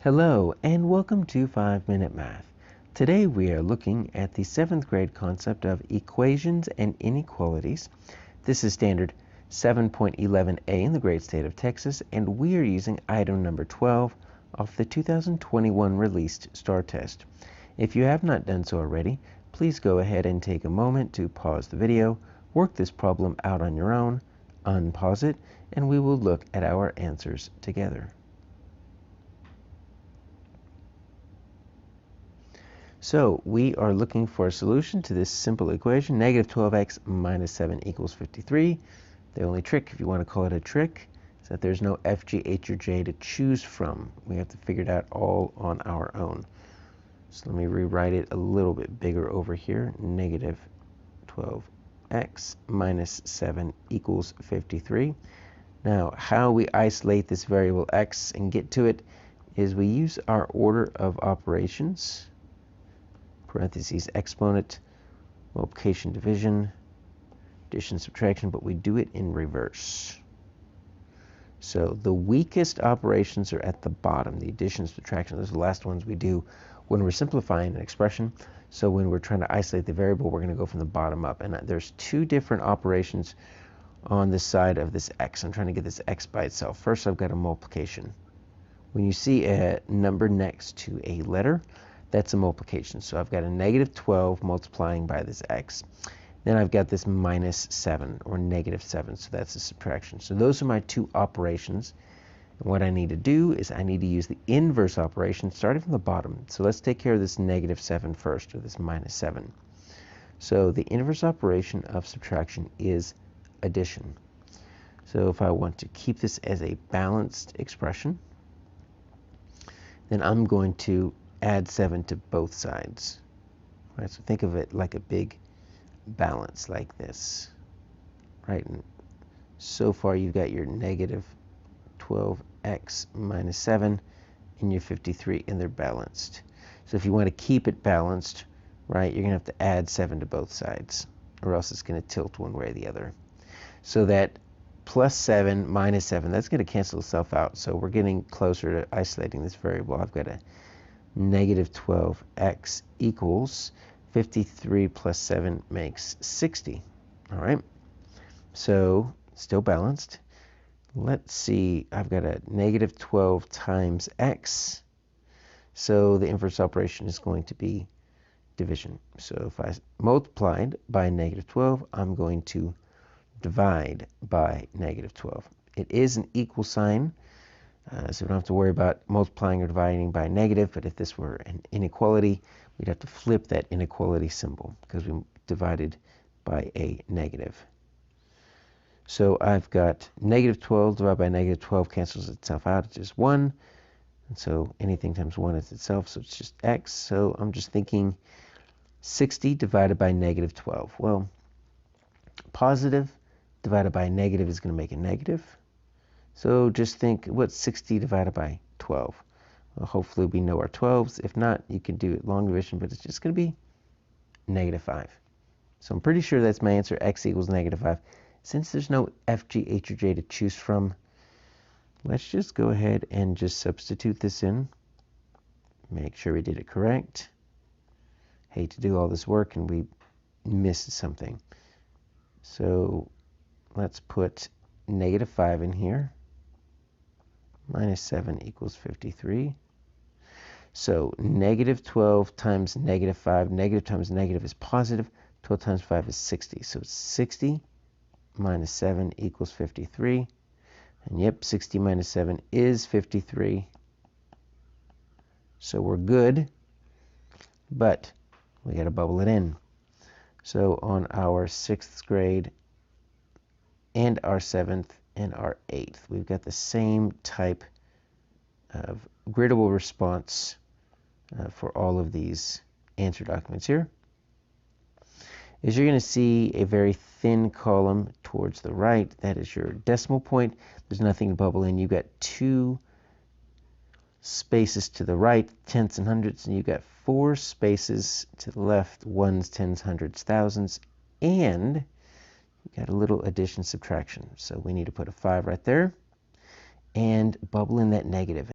Hello and welcome to 5-Minute Math. Today we are looking at the 7th grade concept of equations and inequalities. This is standard 7.11a in the great state of Texas, and we are using item number 12 off the 2021 released STAAR test. If you have not done so already, please go ahead and take a moment to pause the video, work this problem out on your own, unpause it, and we will look at our answers together. So we are looking for a solution to this simple equation. Negative 12x minus 7 equals 53. The only trick, if you want to call it a trick, is that there's no f, g, h, or j to choose from. We have to figure it out all on our own. So let me rewrite it a little bit bigger over here. Negative 12x minus 7 equals 53. Now, how we isolate this variable x and get to it is we use our order of operations. Parentheses, exponent, multiplication, division, addition, subtraction, but we do it in reverse. So the weakest operations are at the bottom. The addition, subtraction, those are the last ones we do when we're simplifying an expression. So when we're trying to isolate the variable, we're going to go from the bottom up. And there's two different operations on this side of this x. I'm trying to get this x by itself. First, I've got a multiplication. When you see a number next to a letter, that's a multiplication. So I've got a negative 12 multiplying by this x. Then I've got this minus 7 or negative 7. So that's a subtraction. So those are my two operations. And what I need to do is I need to use the inverse operation starting from the bottom. So let's take care of this negative 7 first, or this minus 7. So the inverse operation of subtraction is addition. So if I want to keep this as a balanced expression, then I'm going to add 7 to both sides. Right, so think of it like a big balance like this. Right, and so far you've got your negative 12x minus 7 and your 53, and they're balanced. So if you want to keep it balanced, right, you're going to have to add 7 to both sides, or else it's going to tilt one way or the other. So that plus 7 minus 7, that's going to cancel itself out. So we're getting closer to isolating this variable. I've got a negative 12x equals 53 plus 7 makes 60. All right, so still balanced. Let's see, I've got a negative 12 times x. So the inverse operation is going to be division. So if I multiplied by negative 12, I'm going to divide by negative 12. It is an equal sign. So we don't have to worry about multiplying or dividing by negative, but if this were an inequality, we'd have to flip that inequality symbol because we divided by a negative. So I've got negative 12 divided by negative 12 cancels itself out. It's just 1. And so anything times 1 is itself, so it's just x. So I'm just thinking 60 divided by negative 12. Well, positive divided by negative is going to make a negative. So just think, what's 60 divided by 12? Well, hopefully we know our 12s. If not, you can do it long division, but it's just going to be negative 5. So I'm pretty sure that's my answer, x equals negative 5. Since there's no f, g, h, or j to choose from, let's just go ahead and just substitute this in. Make sure we did it correct. Hate to do all this work and we missed something. So let's put negative 5 in here. Minus 7 equals 53. So negative 12 times negative 5, negative times negative is positive, 12 times 5 is 60. So 60 minus 7 equals 53. And yep, 60 minus 7 is 53. So we're good, but we got to bubble it in. So on our 6th grade and our 7th and our 8th, we've got the same type of griddable response for all of these answer documents here. Is you're going to see a very thin column towards the right. That is your decimal point. There's nothing to bubble in. You've got 2 spaces to the right, tenths and hundredths, and you've got 4 spaces to the left, ones, tens, hundreds, thousands, and got a little addition subtraction. So we need to put a 5 right there and bubble in that negative.